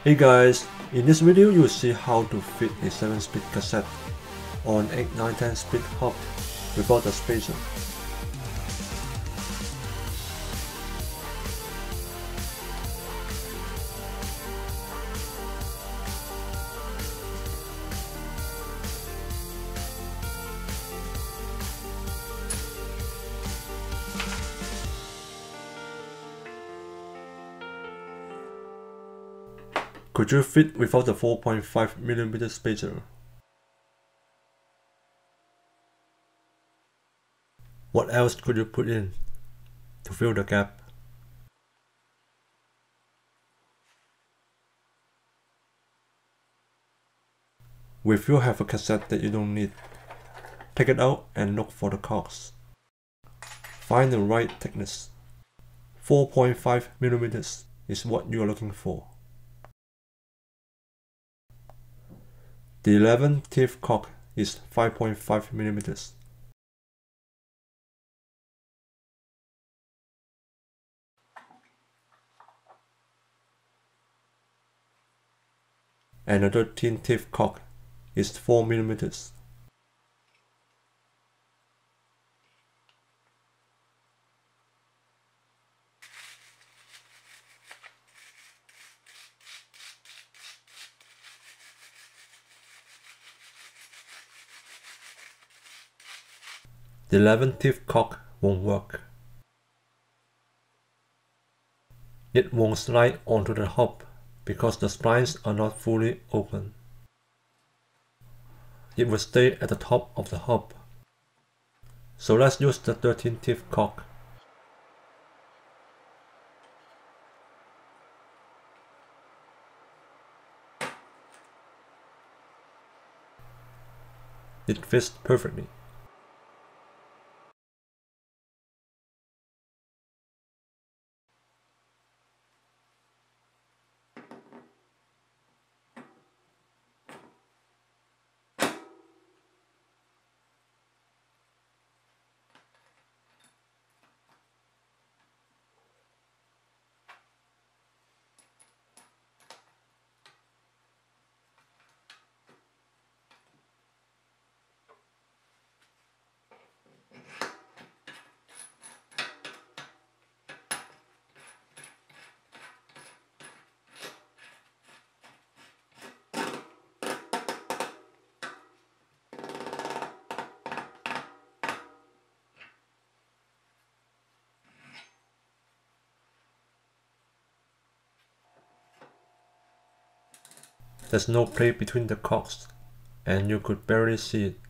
Hey guys, in this video you will see how to fit a 7-speed cassette on 8, 9, 10 speed hub without the spacer. Could you fit without the 4.5mm spacer? What else could you put in to fill the gap? If you have a cassette that you don't need, take it out and look for the cogs. Find the right thickness. 4.5mm is what you are looking for. The 11 teeth cog is 5.5mm. And the 13 teeth cog is 4mm. The 11 teeth cog won't work. It won't slide onto the hub because the splines are not fully open. It will stay at the top of the hub. So let's use the 13 teeth cog. It fits perfectly. There's no plate between the cogs, and you could barely see it.